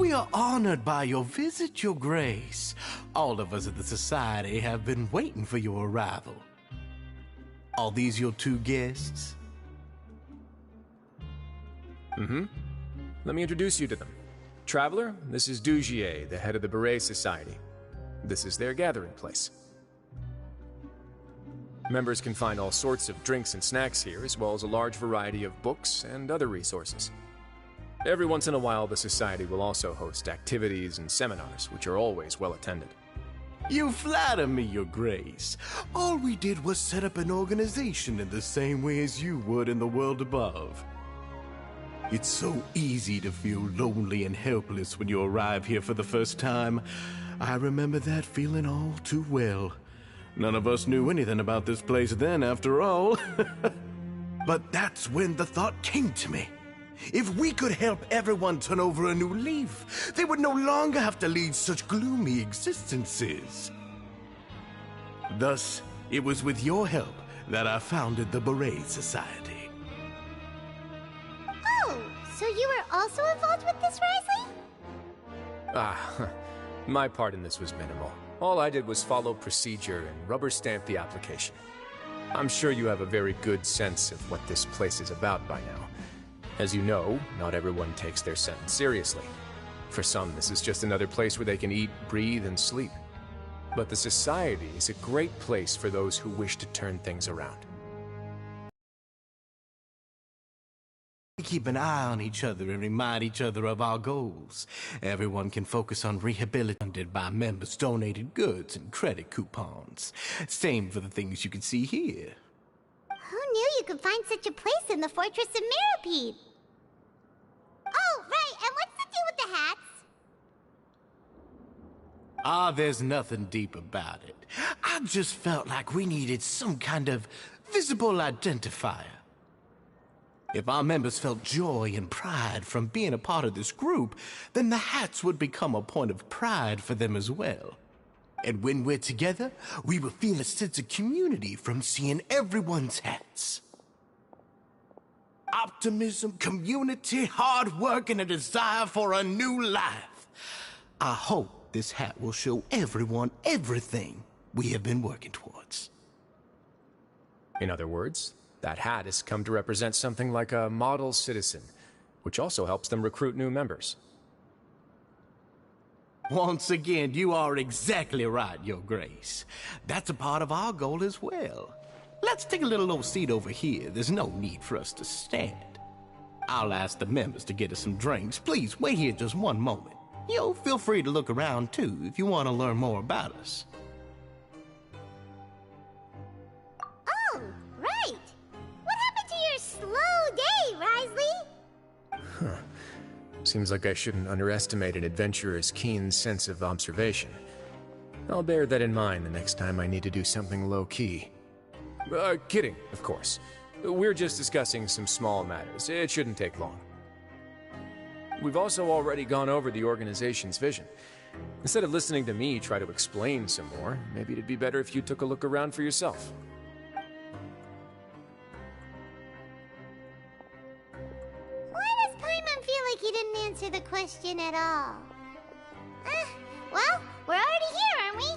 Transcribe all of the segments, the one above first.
We are honored by your visit, Your Grace. All of us at the Society have been waiting for your arrival. Are these your two guests? Mm-hmm. Let me introduce you to them. Traveler, this is Dugier, the head of the Beret Society. This is their gathering place. Members can find all sorts of drinks and snacks here, as well as a large variety of books and other resources. Every once in a while, the Society will also host activities and seminars, which are always well attended. You flatter me, Your Grace. All we did was set up an organization in the same way as you would in the world above. It's so easy to feel lonely and helpless when you arrive here for the first time. I remember that feeling all too well. None of us knew anything about this place then, after all. But that's when the thought came to me. If we could help everyone turn over a new leaf, they would no longer have to lead such gloomy existences. Thus, it was with your help that I founded the Beret Society. Oh, so you were also involved with this, Risley? My part in this was minimal. All I did was follow procedure and rubber stamp the application. I'm sure you have a very good sense of what this place is about by now. As you know, not everyone takes their sentence seriously. For some, this is just another place where they can eat, breathe, and sleep. But the Society is a great place for those who wish to turn things around. We keep an eye on each other and remind each other of our goals. Everyone can focus on rehabilitating by members' donated goods and credit coupons. Same for the things you can see here. Who knew you could find such a place in the Fortress of Mirapede? Oh, right, and what's the deal with the hats? There's nothing deep about it. I just felt like we needed some kind of visible identifier. If our members felt joy and pride from being a part of this group, then the hats would become a point of pride for them as well. And when we're together, we will feel a sense of community from seeing everyone's hats. Optimism, community, hard work, and a desire for a new life. I hope this hat will show everyone everything we have been working towards. In other words, that hat has come to represent something like a model citizen, which also helps them recruit new members. Once again, you are exactly right, Your Grace. That's a part of our goal as well. Let's take a little old seat over here. There's no need for us to stand. I'll ask the members to get us some drinks. Please wait here just one moment. Feel free to look around too if you want to learn more about us. Oh, right. What happened to your slow day, Risley? Seems like I shouldn't underestimate an adventurer's keen sense of observation. I'll bear that in mind the next time I need to do something low-key. Kidding, of course. We're just discussing some small matters. It shouldn't take long. We've also already gone over the organization's vision. Instead of listening to me try to explain some more, maybe it'd be better if you took a look around for yourself. He didn't answer the question at all. Well, we're already here, aren't we?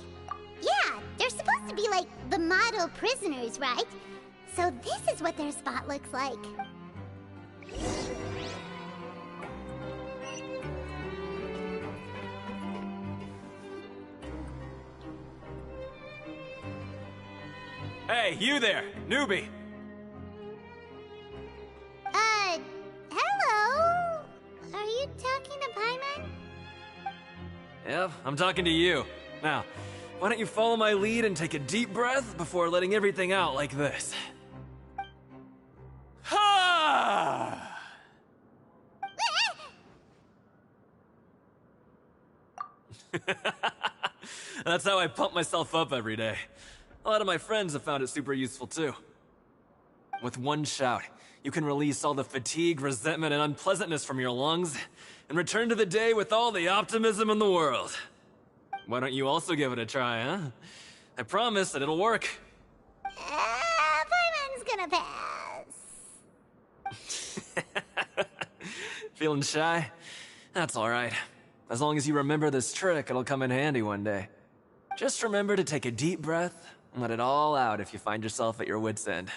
Yeah, they're supposed to be like the model prisoners, right? So this is what their spot looks like. Hey, you there, newbie! Hello? Are you talking to Paimon? Yep, I'm talking to you. Now, why don't you follow my lead and take a deep breath before letting everything out like this? Ha! That's how I pump myself up every day. A lot of my friends have found it super useful too. With one shout, you can release all the fatigue, resentment, and unpleasantness from your lungs and return to the day with all the optimism in the world. Why don't you also give it a try, huh? I promise that it'll work. Paimon's gonna pass. Feeling shy? That's alright. As long as you remember this trick, it'll come in handy one day. Just remember to take a deep breath and let it all out if you find yourself at your wit's end.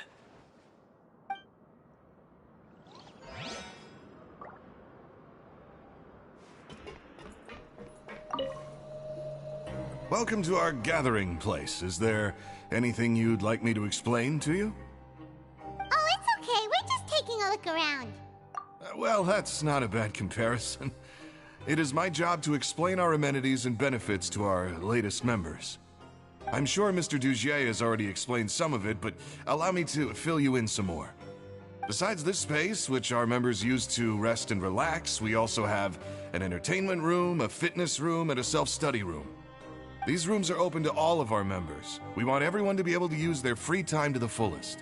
Welcome to our gathering place. Is there anything you'd like me to explain to you? Oh, it's okay. We're just taking a look around. Well, that's not a bad comparison. It is my job to explain our amenities and benefits to our latest members. I'm sure Mr. Dugier has already explained some of it, but allow me to fill you in some more. Besides this space, which our members use to rest and relax, we also have an entertainment room, a fitness room, and a self-study room. These rooms are open to all of our members. We want everyone to be able to use their free time to the fullest.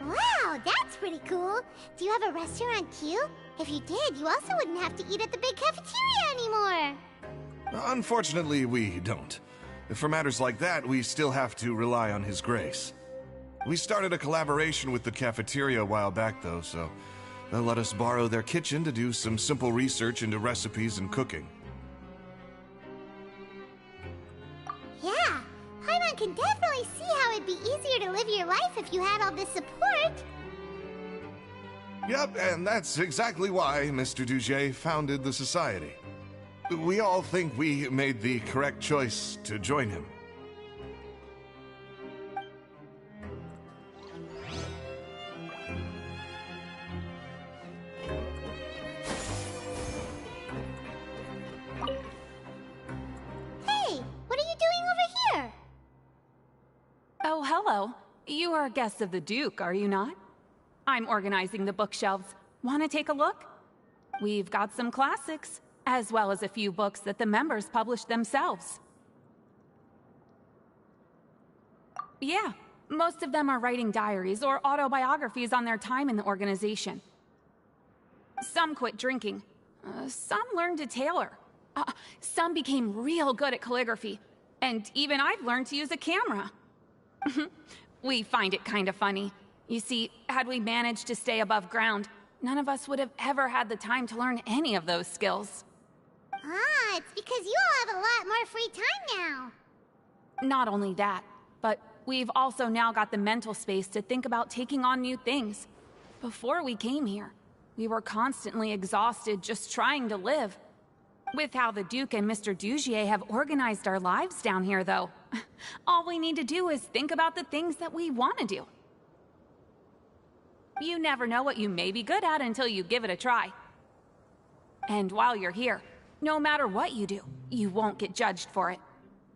Wow, that's pretty cool. Do you have a restaurant queue? If you did, you also wouldn't have to eat at the big cafeteria anymore. Unfortunately, we don't. For matters like that, we still have to rely on His grace. We started a collaboration with the cafeteria a while back, though, so they'll let us borrow their kitchen to do some simple research into recipes and cooking. Yeah, Paimon can definitely see how it'd be easier to live your life if you had all this support. Yep, and that's exactly why Mr. Dugier founded the society. We all think we made the correct choice to join him. Hey, what are you doing over here? Oh, hello. You are guests of the Duke, are you not? I'm organizing the bookshelves. Want to take a look? We've got some classics, as well as a few books that the members published themselves. Yeah, most of them are writing diaries or autobiographies on their time in the organization. Some quit drinking. Some learned to tailor. Some became real good at calligraphy. And even I've learned to use a camera. We find it kind of funny. You see, had we managed to stay above ground, none of us would have ever had the time to learn any of those skills. Ah, it's because you all have a lot more free time now. Not only that, but we've also now got the mental space to think about taking on new things. Before we came here, we were constantly exhausted just trying to live. With how the Duke and Mr. Dugier have organized our lives down here, though, all we need to do is think about the things that we want to do. You never know what you may be good at until you give it a try. And while you're here, no matter what you do, you won't get judged for it.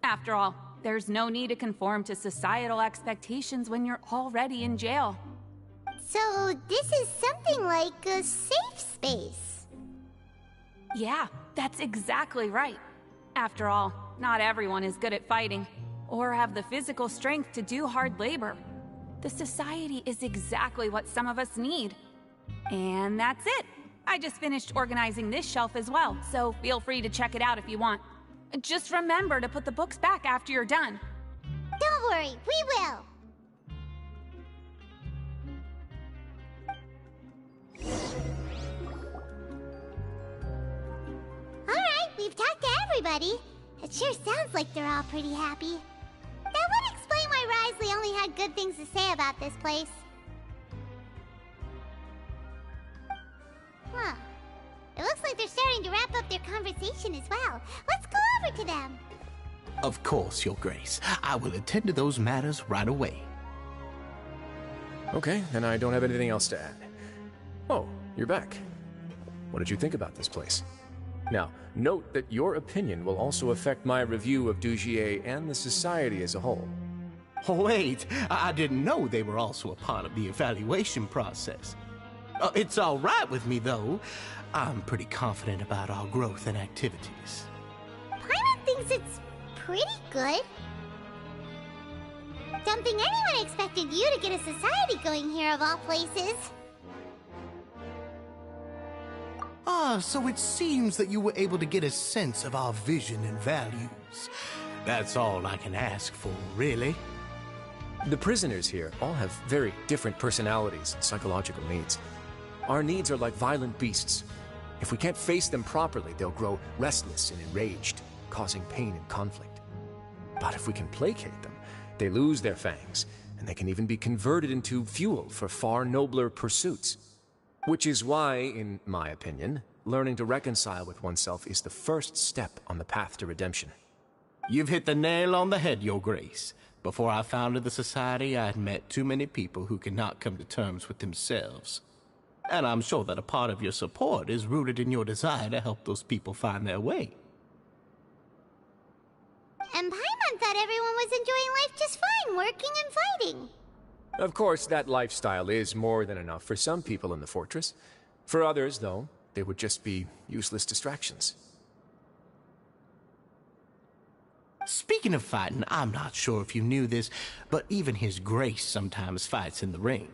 After all, there's no need to conform to societal expectations when you're already in jail. So this is something like a safe space. Yeah, that's exactly right. After all, not everyone is good at fighting, or have the physical strength to do hard labor. The society is exactly what some of us need. And that's it. I just finished organizing this shelf as well, so feel free to check it out if you want. Just remember to put the books back after you're done. Don't worry, we will. Alright, we've talked to everybody. It sure sounds like they're all pretty happy. That would explain why Risley only had good things to say about this place. Huh. It looks like they're starting to wrap up their conversation as well. Let's go over to them. Of course, Your Grace. I will attend to those matters right away. Okay, then I don't have anything else to add. Oh, you're back. What did you think about this place? Now, note that your opinion will also affect my review of Dugier and the society as a whole. Wait, I didn't know they were also a part of the evaluation process. It's all right with me, though. I'm pretty confident about our growth and activities. Paimon thinks it's pretty good. Don't think anyone expected you to get a society going here of all places. So it seems that you were able to get a sense of our vision and values. That's all I can ask for, really. The prisoners here all have very different personalities and psychological needs. Our needs are like violent beasts. If we can't face them properly, they'll grow restless and enraged, causing pain and conflict. But if we can placate them, they lose their fangs, and they can even be converted into fuel for far nobler pursuits. Which is why, in my opinion, learning to reconcile with oneself is the first step on the path to redemption. You've hit the nail on the head, Your Grace. Before I founded the Society, I had met too many people who could not come to terms with themselves. And I'm sure that a part of your support is rooted in your desire to help those people find their way. And Paimon thought everyone was enjoying life just fine, working and fighting. Of course, that lifestyle is more than enough for some people in the fortress. For others, though, they would just be useless distractions. Speaking of fighting, I'm not sure if you knew this, but even His Grace sometimes fights in the ring.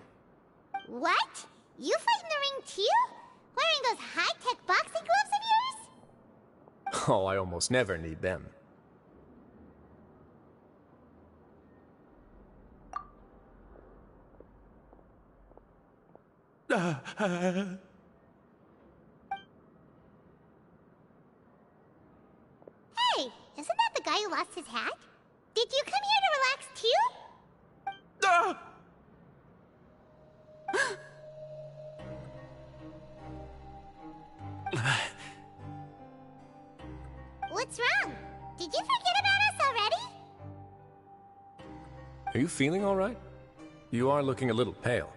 What? You fight in the ring too? Wearing those high-tech boxing gloves of yours? Oh, I almost never need them. Hey, isn't that the guy who lost his hat? Did you come here to relax too? What's wrong? Did you forget about us already? Are you feeling all right? You are looking a little pale.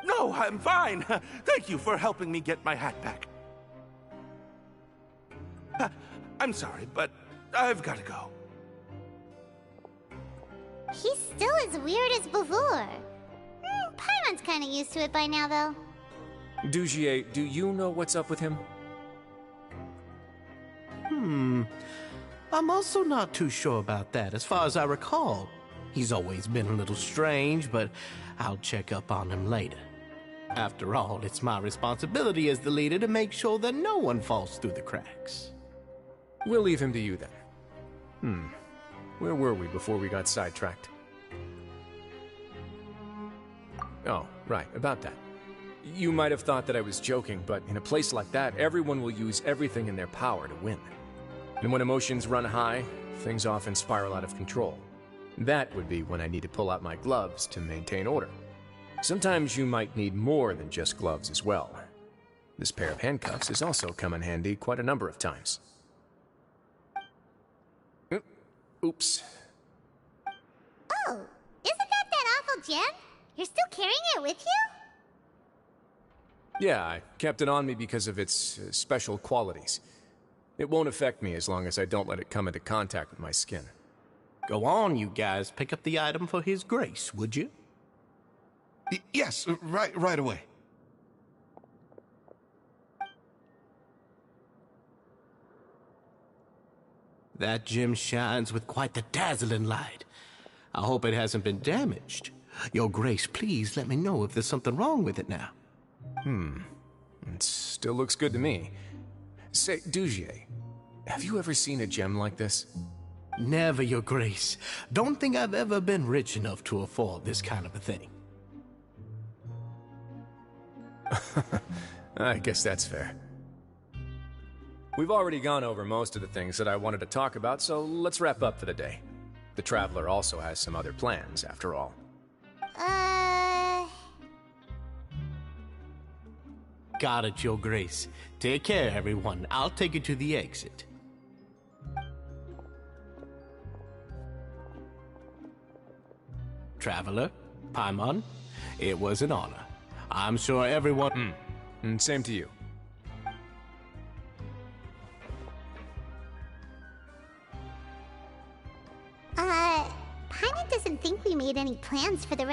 No, I'm fine. Thank you for helping me get my hat back. I'm sorry, but I've got to go. He's still as weird as before. Paimon's kind of used to it by now, though. Dugier, do you know what's up with him? I'm also not too sure about that. As far as I recall, he's always been a little strange, but I'll check up on him later. After all, it's my responsibility as the leader to make sure that no one falls through the cracks. We'll leave him to you then. Where were we before we got sidetracked? Oh, right, about that. You might have thought that I was joking, but in a place like that, everyone will use everything in their power to win. And when emotions run high, things often spiral out of control. That would be when I need to pull out my gloves to maintain order. Sometimes you might need more than just gloves as well. This pair of handcuffs has also come in handy quite a number of times. Oops. Oh, isn't that awful gem? You're still carrying it with you? Yeah, I kept it on me because of its special qualities. It won't affect me as long as I don't let it come into contact with my skin. Go on, you guys. Pick up the item for His Grace, would you? Yes, right away. That gem shines with quite the dazzling light. I hope it hasn't been damaged. Your Grace, please let me know if there's something wrong with it now. It still looks good to me. Say, Dugier, have you ever seen a gem like this? Never, Your Grace. Don't think I've ever been rich enough to afford this kind of a thing. I guess that's fair. We've already gone over most of the things that I wanted to talk about, so let's wrap up for the day. The Traveler also has some other plans, after all. Got it, Your Grace. Take care, everyone. I'll take you to the exit. Traveler, Paimon, it was an honor. I'm sure everyone... And same to you. Paimon doesn't think we made any plans for the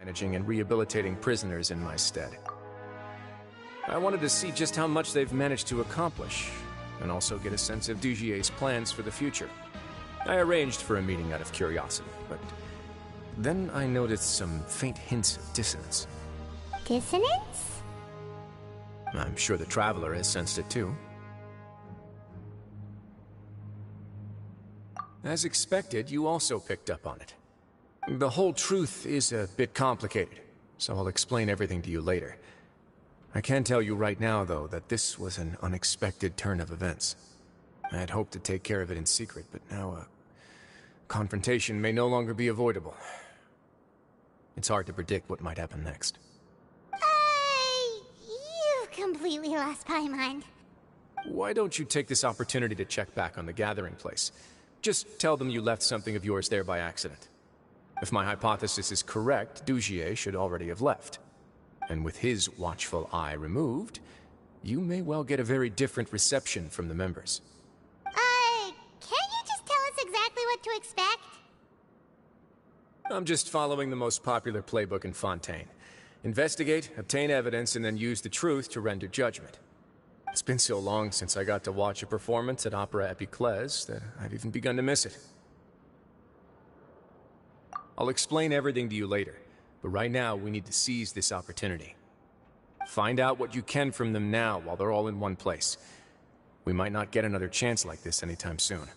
managing and rehabilitating prisoners in my stead. I wanted to see just how much they've managed to accomplish, and also get a sense of Dugier's plans for the future. I arranged for a meeting out of curiosity, but then I noticed some faint hints of dissonance. Dissonance? I'm sure the Traveler has sensed it too. As expected, you also picked up on it. The whole truth is a bit complicated, so I'll explain everything to you later. I can tell you right now, though, that this was an unexpected turn of events. I had hoped to take care of it in secret, but now a confrontation may no longer be avoidable. It's hard to predict what might happen next. You've completely lost my mind. Why don't you take this opportunity to check back on the gathering place? Just tell them you left something of yours there by accident. If my hypothesis is correct, Dugier should already have left. And with his watchful eye removed, you may well get a very different reception from the members. Can't you just tell us exactly what to expect? I'm just following the most popular playbook in Fontaine. Investigate, obtain evidence, and then use the truth to render judgment. It's been so long since I got to watch a performance at Opera Epiclese that I've even begun to miss it. I'll explain everything to you later, but right now we need to seize this opportunity. Find out what you can from them now while they're all in one place. We might not get another chance like this anytime soon.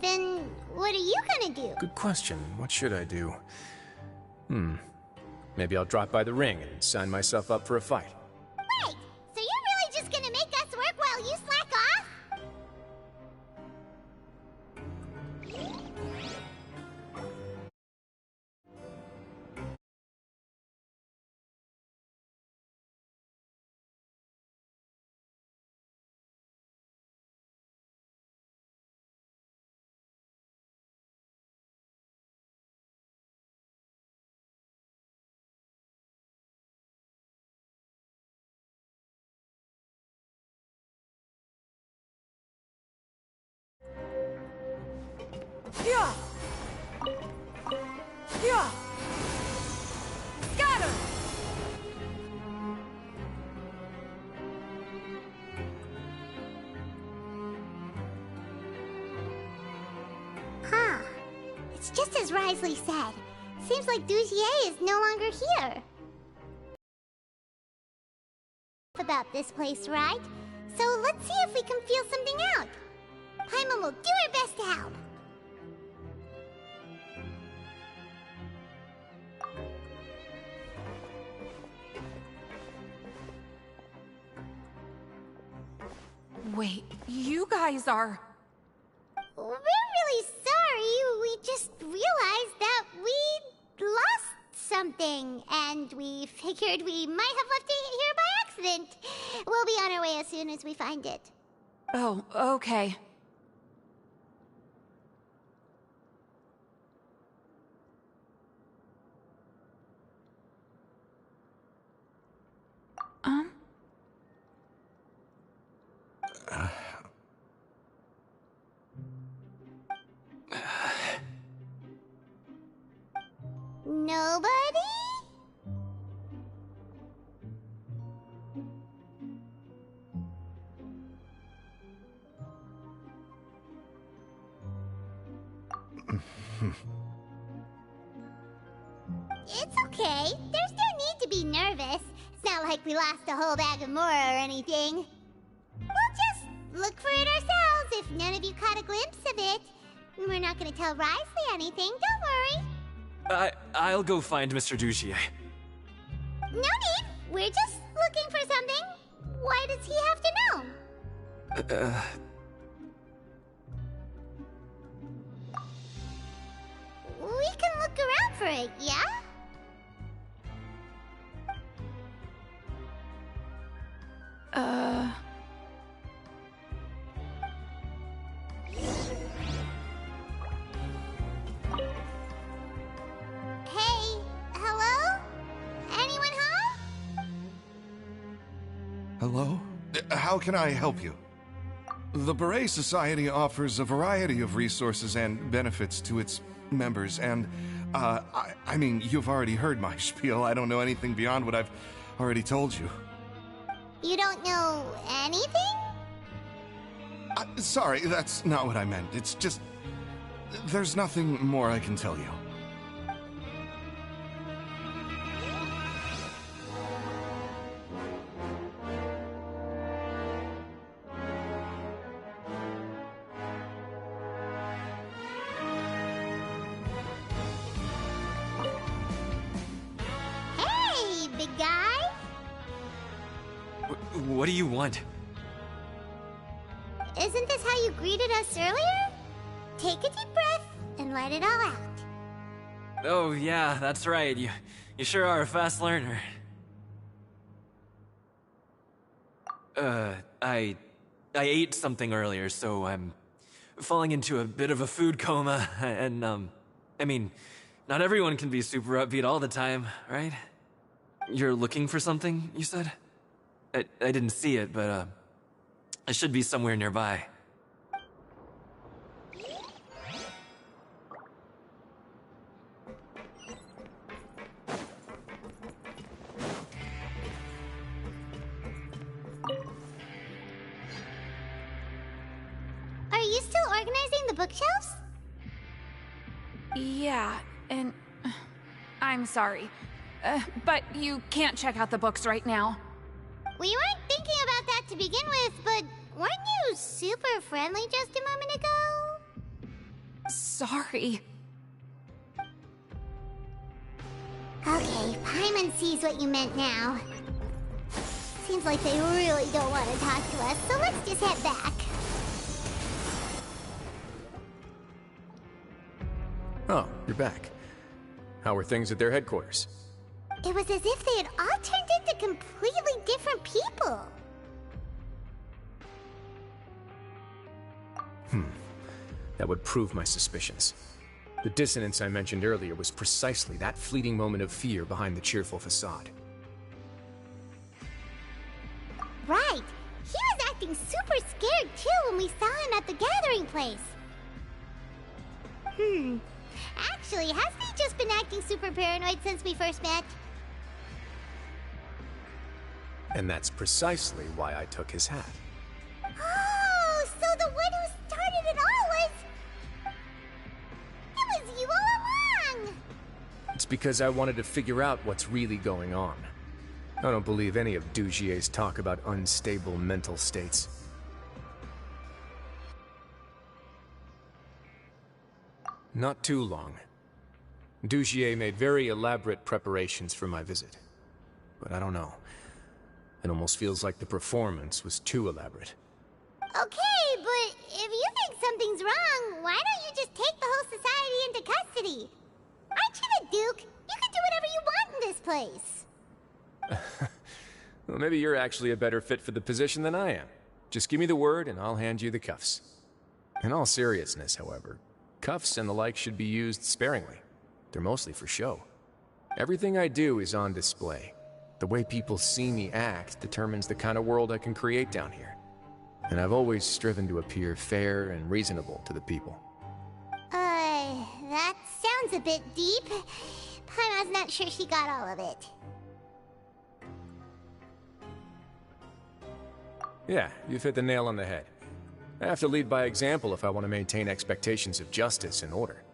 Then what are you gonna do? Good question. What should I do? Maybe I'll drop by the ring and sign myself up for a fight. Wait, so you're really just gonna make us work while you slack off? Yeah! Yeah! Scatter! Huh. It's just as Risley said. Seems like Dugier is no longer here. About this place, right? So let's see if we can feel something out. Paimon will do her best to help. Wait, you guys are... We're really sorry. We just realized that we lost something, and we figured we might have left it here by accident. We'll be on our way as soon as we find it. Oh, okay. Nobody? It's okay. There's no need to be nervous. It's not like we lost a whole bag of Mora or anything. We'll just look for it ourselves if none of you caught a glimpse of it. We're not gonna tell Risley anything, don't worry. I'll go find Mr. Dugier. No need. We're just looking for something. Why does he have to know? We can look around for it, yeah? Hey, hello? Anyone home? Hello? How can I help you? The Beret Society offers a variety of resources and benefits to its members, and, I mean, you've already heard my spiel. I don't know anything beyond what I've already told you. You don't know anything? Sorry, that's not what I meant. It's just... there's nothing more I can tell you. Hey, big guy! What do you want? Isn't this how you greeted us earlier? Take a deep breath and let it all out. Oh, yeah, that's right. You sure are a fast learner. I ate something earlier, so I'm falling into a bit of a food coma, and, I mean, not everyone can be super upbeat all the time, right? You're looking for something, you said? I didn't see it, but, it should be somewhere nearby. Are you still organizing the bookshelves? Yeah, and I'm sorry. But you can't check out the books right now. We weren't thinking about that to begin with, but weren't you super friendly just a moment ago? Sorry. Okay, Paimon sees what you meant now. Seems like they really don't want to talk to us, so let's just head back. Oh, you're back. How are things at their headquarters? It was as if they had all turned into completely different people. That would prove my suspicions. The dissonance I mentioned earlier was precisely that fleeting moment of fear behind the cheerful facade. Right. He was acting super scared too when we saw him at the gathering place. Actually, hasn't he just been acting super paranoid since we first met? And that's precisely why I took his hat. Oh, so the one who started it all was... It was you all along! It's because I wanted to figure out what's really going on. I don't believe any of Dugier's talk about unstable mental states. Not too long. Dugier made very elaborate preparations for my visit. But I don't know. It almost feels like the performance was too elaborate. Okay, but if you think something's wrong, why don't you just take the whole society into custody? Aren't you the Duke? You can do whatever you want in this place. Well, maybe you're actually a better fit for the position than I am. Just give me the word and I'll hand you the cuffs. In all seriousness, however, cuffs and the like should be used sparingly. They're mostly for show. Everything I do is on display. The way people see me act determines the kind of world I can create down here. And I've always striven to appear fair and reasonable to the people. That sounds a bit deep. Paimon's not sure she got all of it. Yeah, you've hit the nail on the head. I have to lead by example if I want to maintain expectations of justice and order.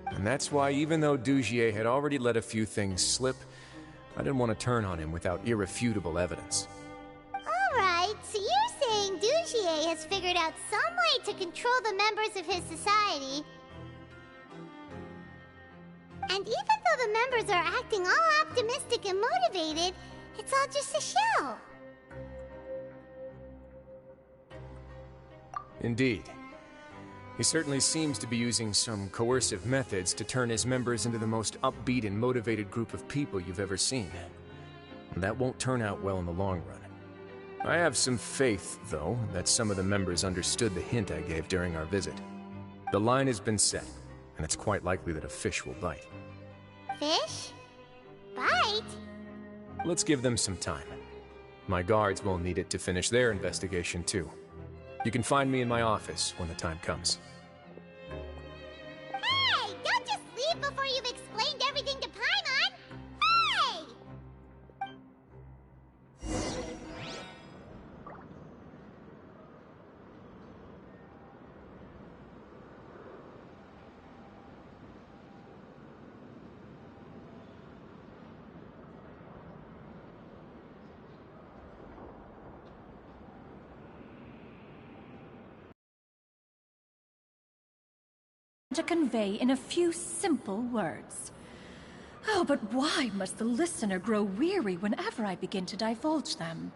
And that's why, even though Dugier had already let a few things slip, I didn't want to turn on him without irrefutable evidence. Alright, so you're saying Dugier has figured out some way to control the members of his society. And even though the members are acting all optimistic and motivated, it's all just a show. Indeed. He certainly seems to be using some coercive methods to turn his members into the most upbeat and motivated group of people you've ever seen. And that won't turn out well in the long run. I have some faith, though, that some of the members understood the hint I gave during our visit. The line has been set, and it's quite likely that a fish will bite. Fish? Bite? Let's give them some time. my guards will need it to finish their investigation too. You can find me in my office when the time comes. Hey! Don't just leave before you've explained everything to Paimon! Hey! To convey in a few simple words. Oh, but why must the listener grow weary whenever I begin to divulge them?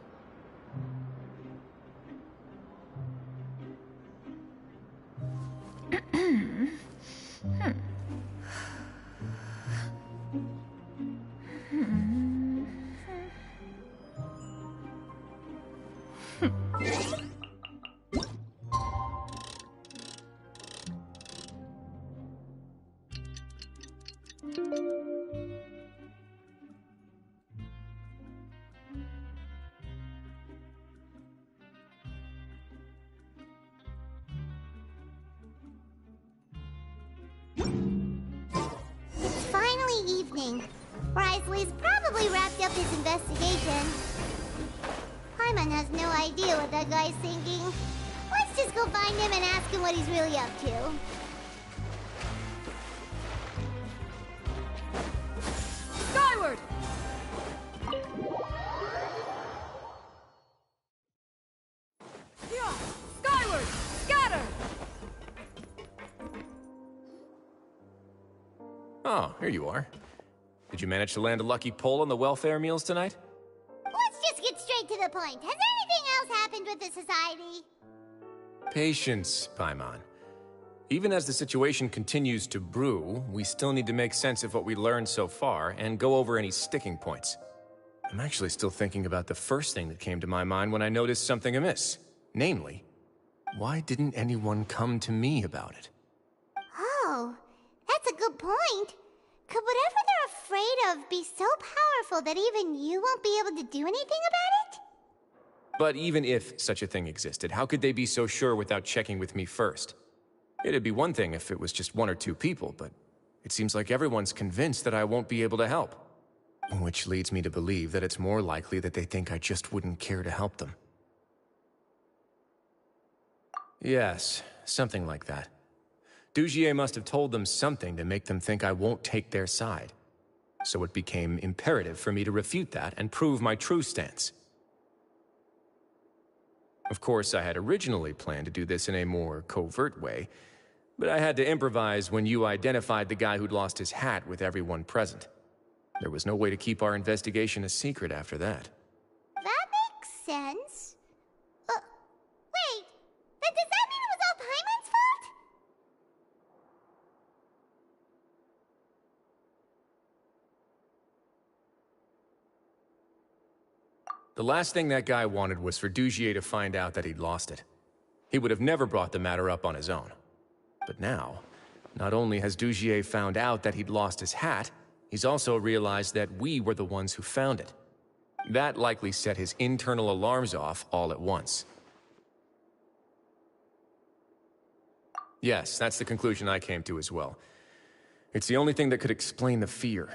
It's finally evening. Wriothesley's probably wrapped up his investigation. Paimon has no idea what that guy's thinking. Let's just go find him and ask him what he's really up to. Skyward! Yeah! Skyward! Scatter! Oh, here you are. Did you manage to land a lucky pull on the welfare meals tonight? Let's just get straight to the point. Has anything else happened with the society? Patience, Paimon. Even as the situation continues to brew, we still need to make sense of what we learned so far and go over any sticking points. I'm actually still thinking about the first thing that came to my mind when I noticed something amiss. Namely, why didn't anyone come to me about it? Oh, that's a good point. Could whatever they're afraid of be so powerful that even you won't be able to do anything about it? But even if such a thing existed, how could they be so sure without checking with me first? It'd be one thing if it was just one or two people, but it seems like everyone's convinced that I won't be able to help. Which leads me to believe that it's more likely that they think I just wouldn't care to help them. Yes, something like that. Dugier must have told them something to make them think I won't take their side. So it became imperative for me to refute that and prove my true stance. Of course, I had originally planned to do this in a more covert way, but I had to improvise when you identified the guy who'd lost his hat with everyone present. There was no way to keep our investigation a secret after that. That makes sense. Wait, then does that mean it was all Paimon's fault? The last thing that guy wanted was for Dugier to find out that he'd lost it. He would have never brought the matter up on his own. But now, not only has Dugier found out that he'd lost his hat, he's also realized that we were the ones who found it. That likely set his internal alarms off all at once. Yes, that's the conclusion I came to as well. It's the only thing that could explain the fear.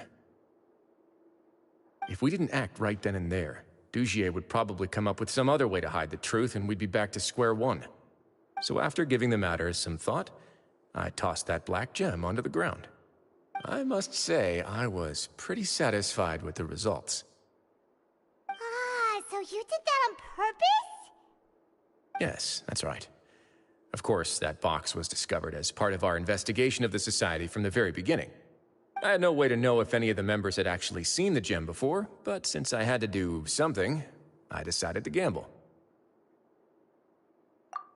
If we didn't act right then and there, Dugier would probably come up with some other way to hide the truth and we'd be back to square one. So after giving the matter some thought, I tossed that black gem onto the ground. I must say, I was pretty satisfied with the results. Ah, so you did that on purpose? Yes, that's right. Of course, that box was discovered as part of our investigation of the Society from the very beginning. I had no way to know if any of the members had actually seen the gem before, but since I had to do something, I decided to gamble.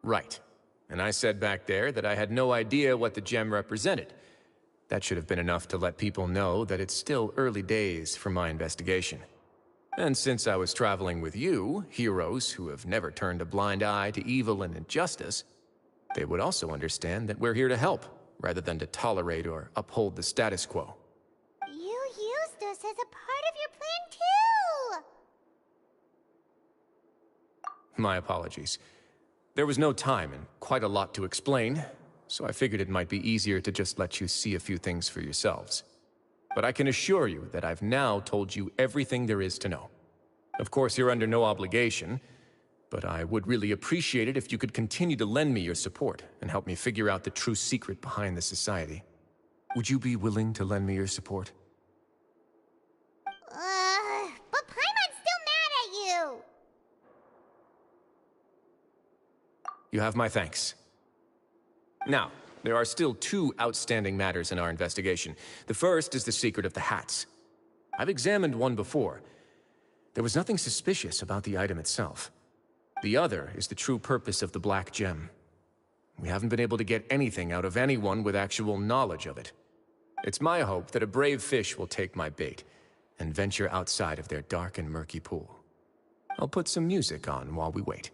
Right. And I said back there that I had no idea what the gem represented. That should have been enough to let people know that it's still early days for my investigation. And since I was traveling with you, heroes who have never turned a blind eye to evil and injustice, they would also understand that we're here to help, rather than to tolerate or uphold the status quo. You used us as a part of your plan too! My apologies. There was no time and quite a lot to explain, so I figured it might be easier to just let you see a few things for yourselves. But I can assure you that I've now told you everything there is to know. Of course, you're under no obligation, but I would really appreciate it if you could continue to lend me your support and help me figure out the true secret behind the society. Would you be willing to lend me your support? But Paimon's still mad at you! You have my thanks. Now, there are still two outstanding matters in our investigation. The first is the secret of the hats. I've examined one before. There was nothing suspicious about the item itself. The other is the true purpose of the black gem. We haven't been able to get anything out of anyone with actual knowledge of it. It's my hope that a brave fish will take my bait and venture outside of their dark and murky pool. I'll put some music on while we wait.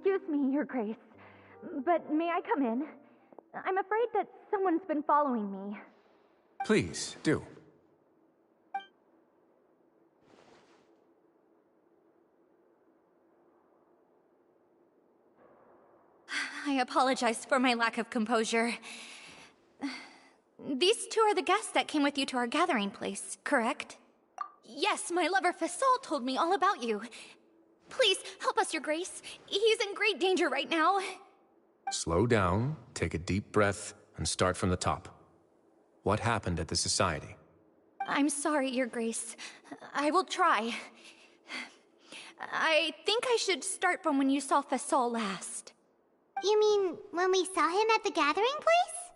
Excuse me, Your Grace, but may I come in? I'm afraid that someone's been following me. Please, do. I apologize for my lack of composure. These two are the guests that came with you to our gathering place, correct? Yes, my lover Fasol told me all about you. Please, help us, Your Grace. He's in great danger right now. Slow down, take a deep breath, and start from the top. What happened at the Society? I'm sorry, Your Grace. I will try. I think I should start from when you saw Fasol last. You mean when we saw him at the gathering place?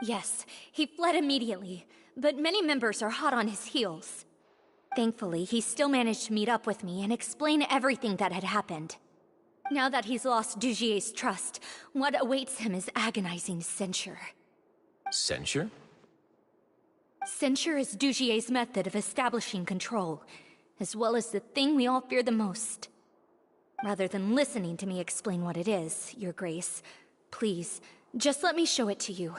Yes, he fled immediately, but many members are hot on his heels. Thankfully, he still managed to meet up with me and explain everything that had happened. Now that he's lost Dugier's trust, what awaits him is agonizing censure. Censure? Censure is Dugier's method of establishing control, as well as the thing we all fear the most. Rather than listening to me explain what it is, Your Grace, please, just let me show it to you.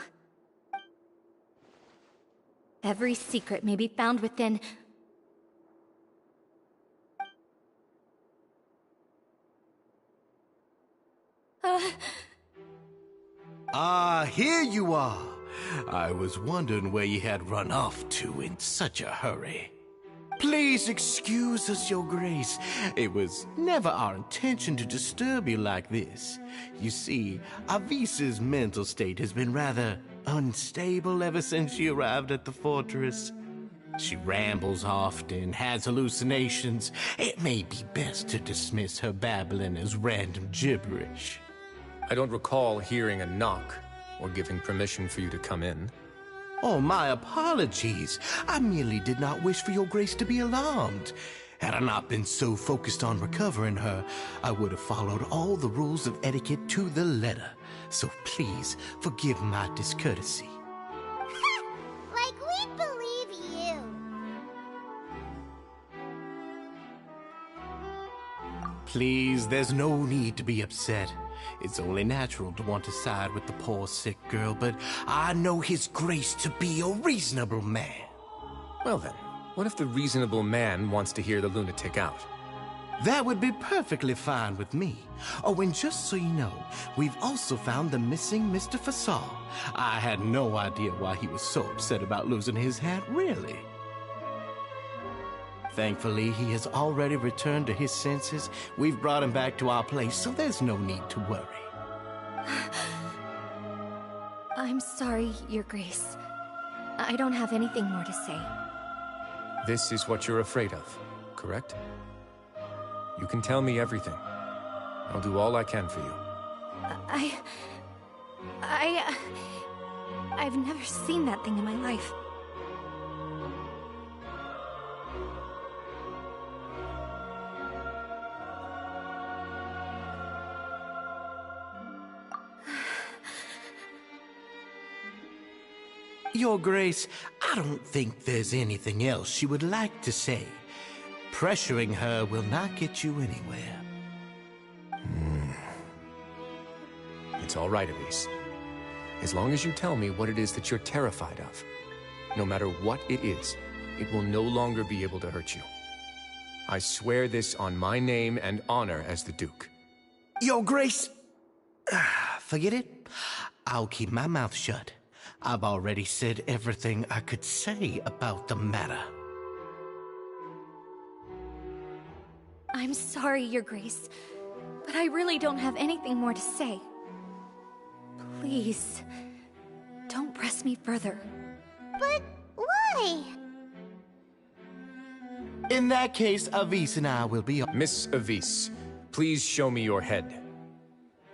Every secret may be found within... Here you are. I was wondering where you had run off to in such a hurry. Please excuse us, Your Grace. It was never our intention to disturb you like this. You see, Avisa's mental state has been rather unstable ever since she arrived at the fortress. She rambles often, has hallucinations. It may be best to dismiss her babbling as random gibberish. I don't recall hearing a knock or giving permission for you to come in. Oh, my apologies. I merely did not wish for Your Grace to be alarmed. Had I not been so focused on recovering her, I would have followed all the rules of etiquette to the letter. So please, forgive my discourtesy. Like we believe you. Please, there's no need to be upset. It's only natural to want to side with the poor sick girl, but I know His Grace to be a reasonable man. Well then, what if the reasonable man wants to hear the lunatic out? That would be perfectly fine with me. Oh, and just so you know, we've also found the missing Mr. Fasol. I had no idea why he was so upset about losing his hat, really. Thankfully, he has already returned to his senses. We've brought him back to our place, so there's no need to worry. I'm sorry, Your Grace. I don't have anything more to say. This is what you're afraid of, correct? You can tell me everything. I'll do all I can for you. I've never seen that thing in my life. Your Grace, I don't think there's anything else she would like to say. Pressuring her will not get you anywhere. It's all right, Elise. As long as you tell me what it is that you're terrified of. No matter what it is, it will no longer be able to hurt you. I swear this on my name and honor as the Duke. Your Grace! Forget it. I'll keep my mouth shut. I've already said everything I could say about the matter. I'm sorry, Your Grace, but I really don't have anything more to say. Please, don't press me further. But why? In that case, Avis and I will be... Miss Avis, please show me your head.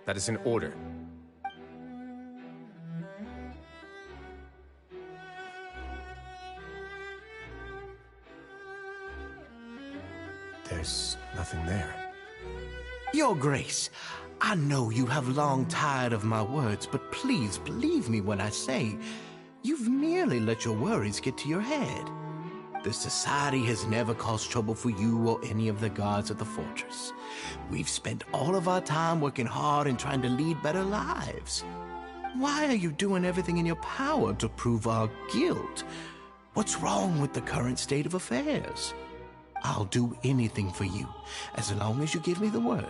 That is an order. There's nothing there. Your Grace, I know you have long tired of my words, but please believe me when I say you've merely let your worries get to your head. The Society has never caused trouble for you or any of the guards at the fortress. We've spent all of our time working hard and trying to lead better lives. Why are you doing everything in your power to prove our guilt? What's wrong with the current state of affairs? I'll do anything for you, as long as you give me the word.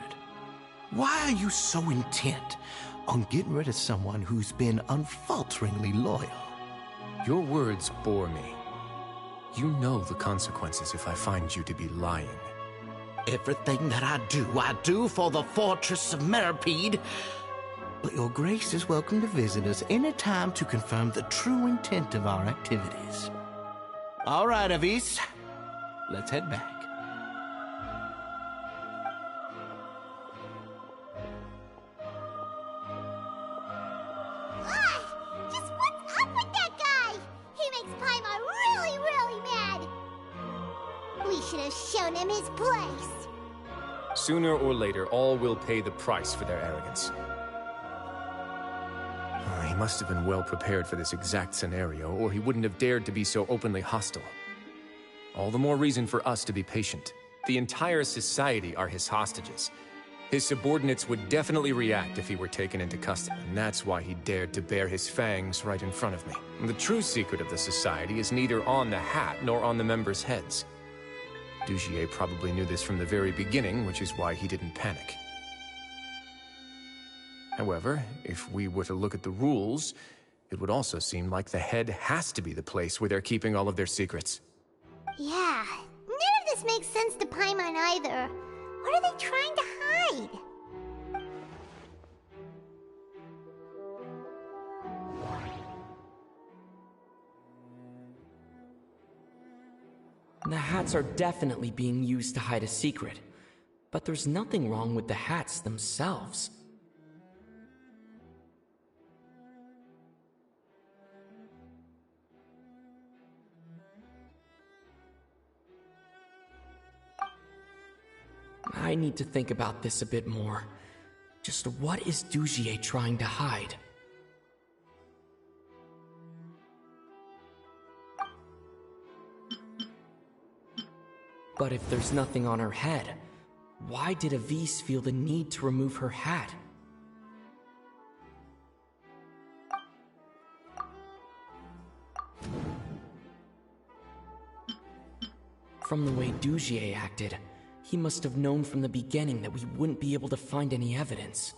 Why are you so intent on getting rid of someone who's been unfalteringly loyal? Your words bore me. You know the consequences if I find you to be lying. Everything that I do for the Fortress of Meripede. But your Grace is welcome to visit us any time to confirm the true intent of our activities. All right, Avis. Let's head back. Just what's up with that guy? He makes Paimon really, really mad. We should have shown him his place. Sooner or later, all will pay the price for their arrogance. He must have been well prepared for this exact scenario, or he wouldn't have dared to be so openly hostile. All the more reason for us to be patient. The entire society are his hostages. His subordinates would definitely react if he were taken into custody, and that's why he dared to bare his fangs right in front of me. The true secret of the society is neither on the hat nor on the members' heads. Dugier probably knew this from the very beginning, which is why he didn't panic. However, if we were to look at the rules, it would also seem like the head has to be the place where they're keeping all of their secrets. Yeah, none of this makes sense to Paimon either. What are they trying to hide? The hats are definitely being used to hide a secret, but there's nothing wrong with the hats themselves. I need to think about this a bit more. Just what is Dugier trying to hide? But if there's nothing on her head, why did Avis feel the need to remove her hat? From the way Dugier acted, he must have known from the beginning that we wouldn't be able to find any evidence.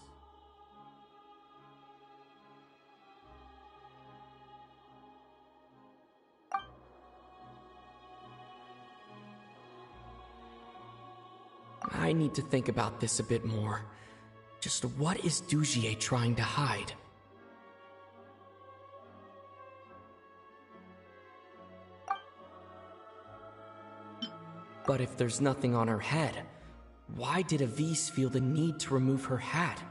I need to think about this a bit more. Just what is Dugier trying to hide? But if there's nothing on her head, why did Avis feel the need to remove her hat?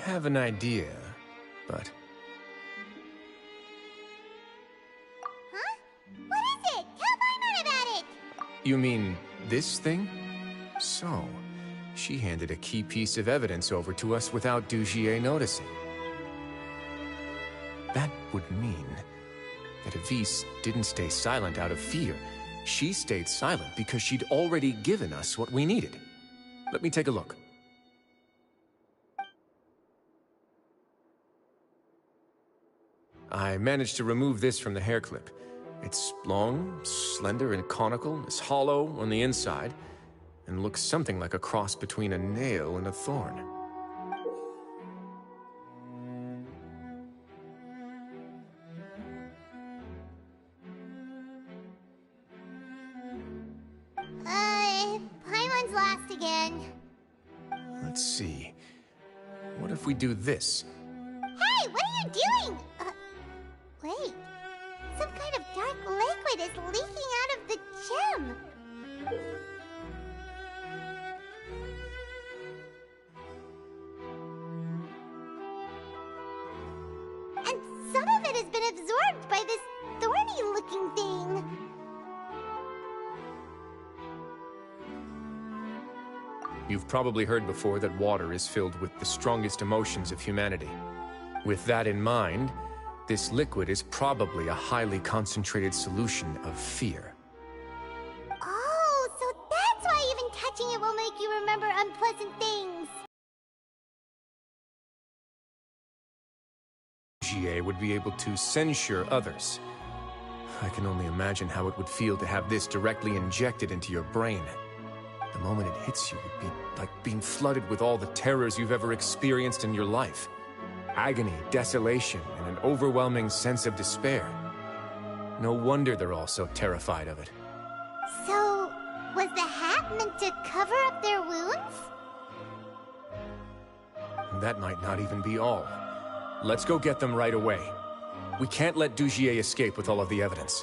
have an idea, but... Huh? What is it? Tell Paimon about it! You mean this thing? So, she handed a key piece of evidence over to us without Dugier noticing. That would mean that Avise didn't stay silent out of fear. She stayed silent because she'd already given us what we needed. Let me take a look. I managed to remove this from the hair clip. It's long, slender, and conical, is hollow on the inside, and looks something like a cross between a nail and a thorn. Paimon's lost again. Let's see. What if we do this? Hey, what are you doing? Wait. Some kind of dark liquid is leaking out of the gem. And some of it has been absorbed by this thorny-looking thing. You've probably heard before that water is filled with the strongest emotions of humanity. With that in mind, this liquid is probably a highly concentrated solution of fear. Oh, so that's why even touching it will make you remember unpleasant things. Dugier would be able to censure others. I can only imagine how it would feel to have this directly injected into your brain. The moment it hits you would be like being flooded with all the terrors you've ever experienced in your life. Agony, desolation, and an overwhelming sense of despair. No wonder they're all so terrified of it. So, was the hat meant to cover up their wounds? And that might not even be all. Let's go get them right away. We can't let Dugier escape with all of the evidence.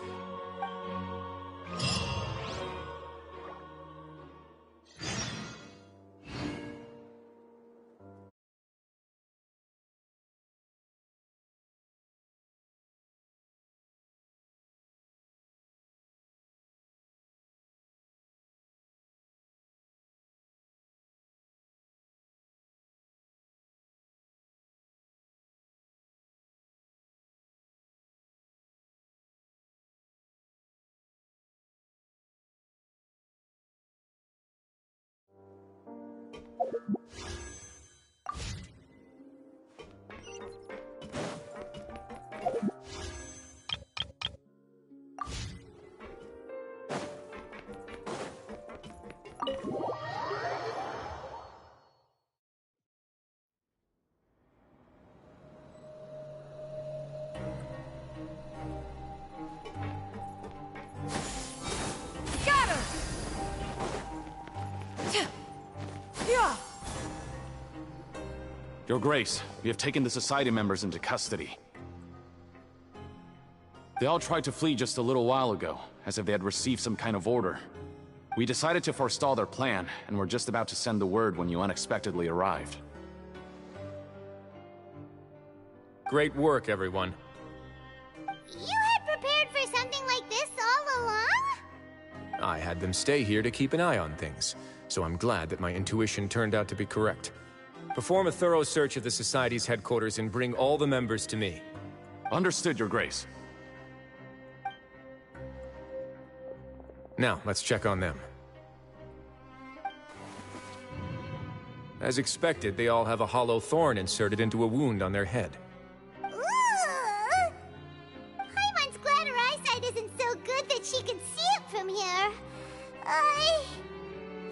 Your Grace, we have taken the Society members into custody. They all tried to flee just a little while ago, as if they had received some kind of order. We decided to forestall their plan, and were just about to send the word when you unexpectedly arrived. Great work, everyone. You had prepared for something like this all along? I had them stay here to keep an eye on things, so I'm glad that my intuition turned out to be correct. Perform a thorough search of the Society's headquarters and bring all the members to me. Understood, Your Grace. Now, let's check on them. As expected, they all have a hollow thorn inserted into a wound on their head. Ooh! Paimon's glad her eyesight isn't so good that she can see it from here.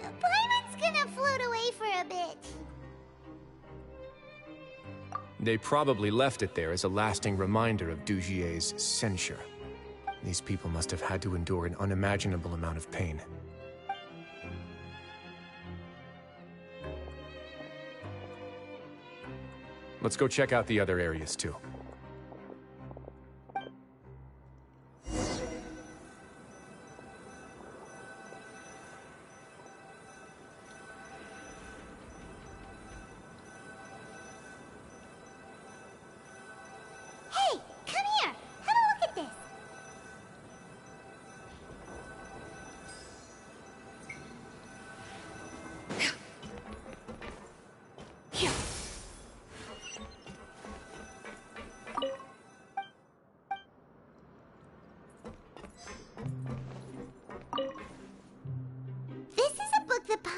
Paimon's gonna float away for a bit. They probably left it there as a lasting reminder of Dugier's censure. These people must have had to endure an unimaginable amount of pain. Let's go check out the other areas, too.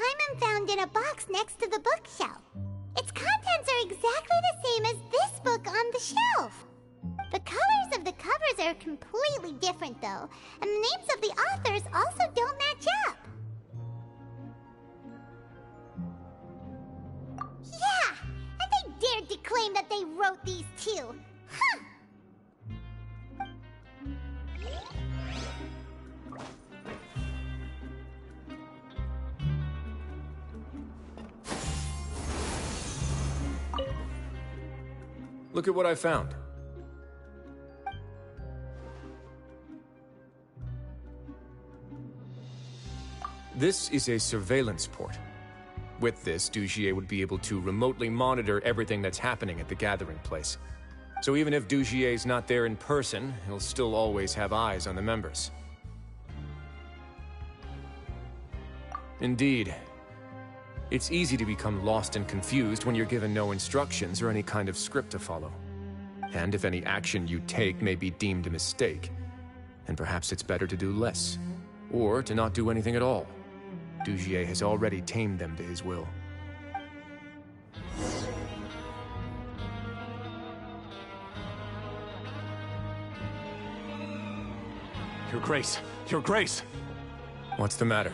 Paimon found in a box next to the bookshelf. Its contents are exactly the same as this book on the shelf. The colors of the covers are completely different, though, and the names of the authors also don't match up. Yeah, and they dared to claim that they wrote these too. Huh! Look at what I found. This is a surveillance port. With this, Dugier would be able to remotely monitor everything that's happening at the gathering place. So even if Dugier's not there in person, he'll still always have eyes on the members. Indeed. It's easy to become lost and confused when you're given no instructions or any kind of script to follow. And if any action you take may be deemed a mistake, then perhaps it's better to do less, or to not do anything at all. Dugier has already tamed them to his will. Your Grace! Your Grace! What's the matter?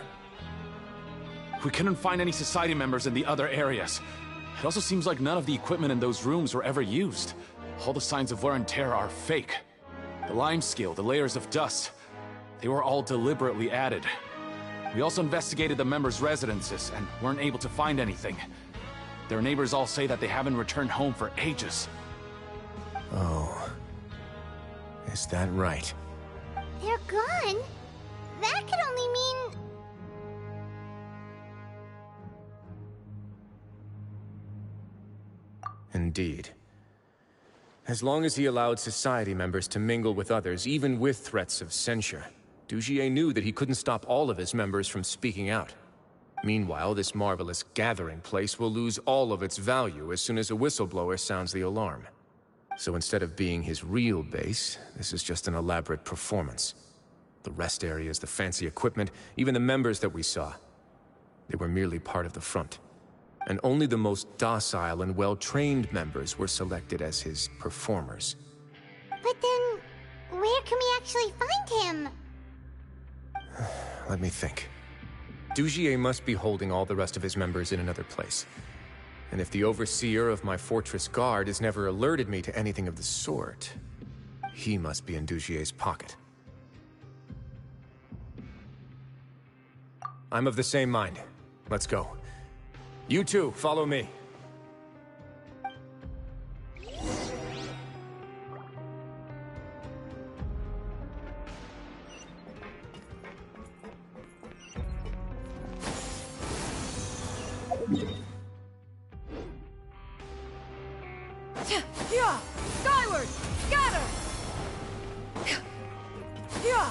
We couldn't find any Society members in the other areas. It also seems like none of the equipment in those rooms were ever used. All the signs of wear and tear are fake. The lime scale, the layers of dust, they were all deliberately added. We also investigated the members' residences and weren't able to find anything. Their neighbors all say that they haven't returned home for ages. Oh. Is that right? They're gone? That could only mean... Indeed. As long as he allowed Society members to mingle with others, even with threats of censure, Dugier knew that he couldn't stop all of his members from speaking out. Meanwhile, this marvelous gathering place will lose all of its value as soon as a whistleblower sounds the alarm. So instead of being his real base, this is just an elaborate performance. The rest areas, the fancy equipment, even the members that we saw, they were merely part of the front. And only the most docile and well-trained members were selected as his performers. But then, where can we actually find him? Let me think. Dugier must be holding all the rest of his members in another place. And if the overseer of my fortress guard has never alerted me to anything of the sort, he must be in Dugier's pocket. I'm of the same mind. Let's go. You two, follow me. Yeah! Skyward! Scatter! Yeah!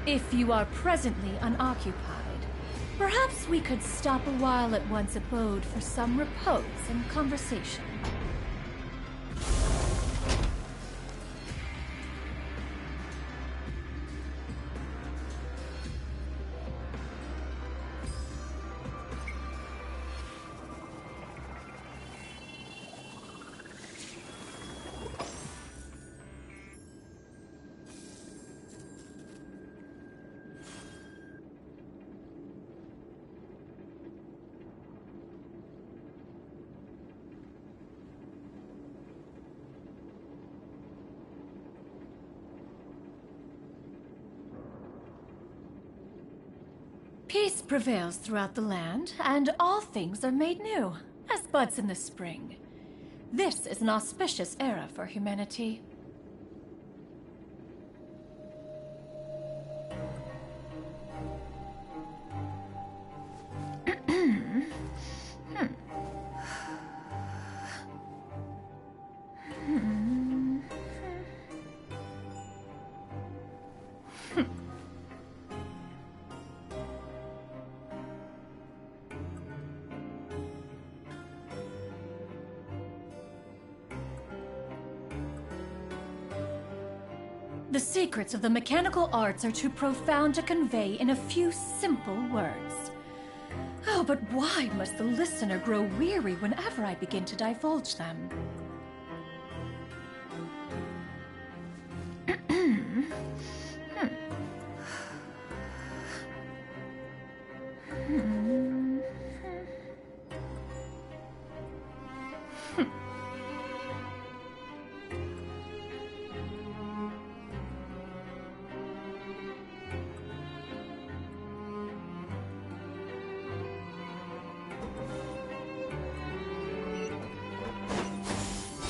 If you are presently unoccupied, perhaps we could stop a while at one's abode for some repose and conversation. Peace prevails throughout the land, and all things are made new, as buds in the spring. This is an auspicious era for humanity. The secrets of the mechanical arts are too profound to convey in a few simple words. Oh, but why must the listener grow weary whenever I begin to divulge them?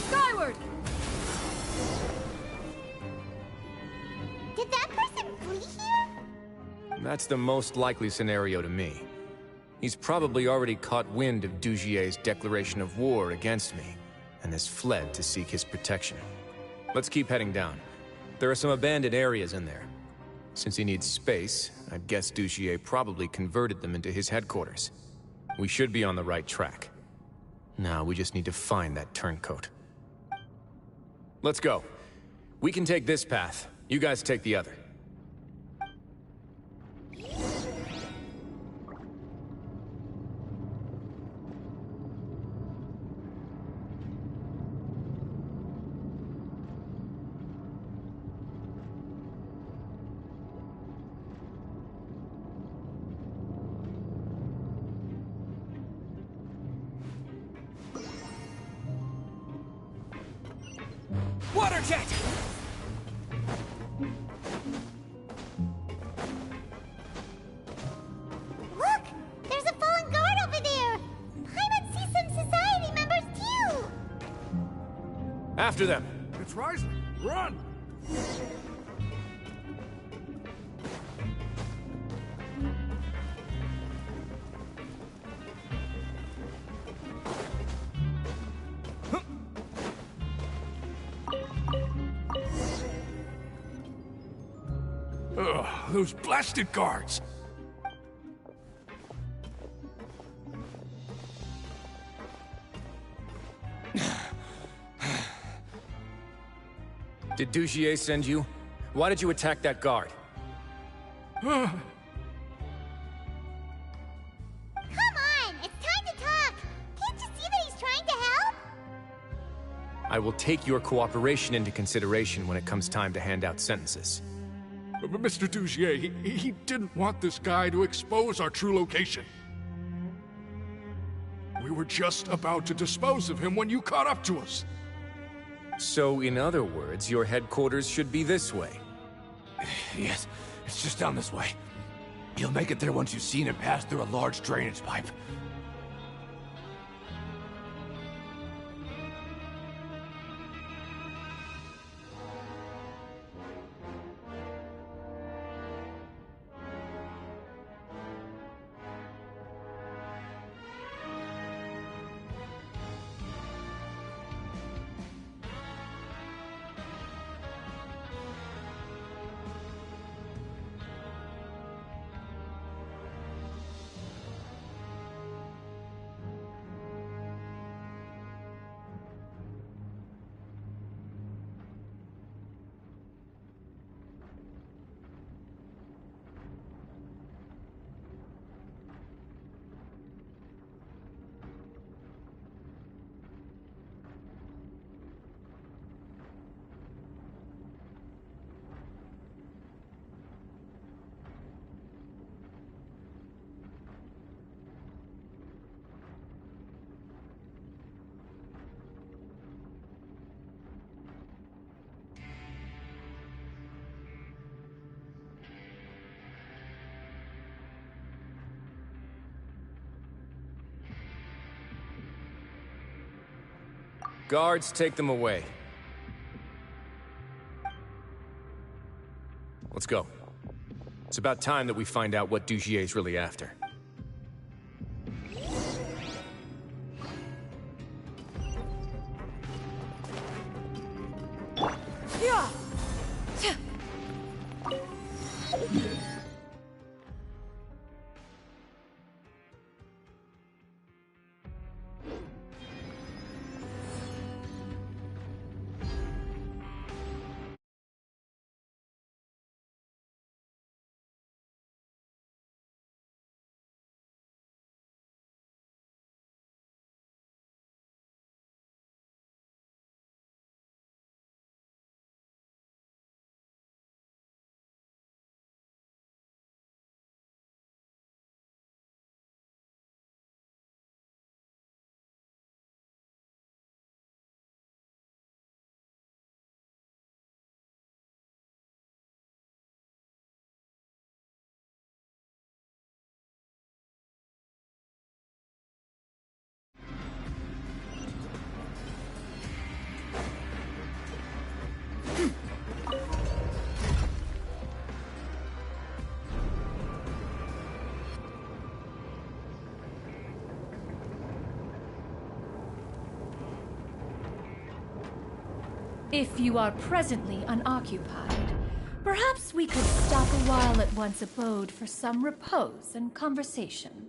Skyward! Did that person flee here? That's the most likely scenario to me. He's probably already caught wind of Dugier's declaration of war against me, and has fled to seek his protection. Let's keep heading down. There are some abandoned areas in there. Since he needs space, I'd guess Dugier probably converted them into his headquarters. We should be on the right track. Now we just need to find that turncoat. Let's go. We can take this path. You guys take the other. Water jet! Look! There's a fallen guard over there! Paimon sees some society members too! After them! It's rising. Run! Ugh, those blasted guards! Did Dugier send you? Why did you attack that guard? Come on! It's time to talk! Can't you see that he's trying to help? I will take your cooperation into consideration when it comes time to hand out sentences. But Mr. Dugier, he didn't want this guy to expose our true location. We were just about to dispose of him when you caught up to us. So, in other words, your headquarters should be this way. Yes, it's just down this way. You'll make it there once you've seen him pass through a large drainage pipe. Guards, take them away. Let's go. It's about time that we find out what Dugier's really after. If you are presently unoccupied, perhaps we could stop a while at one's abode for some repose and conversation.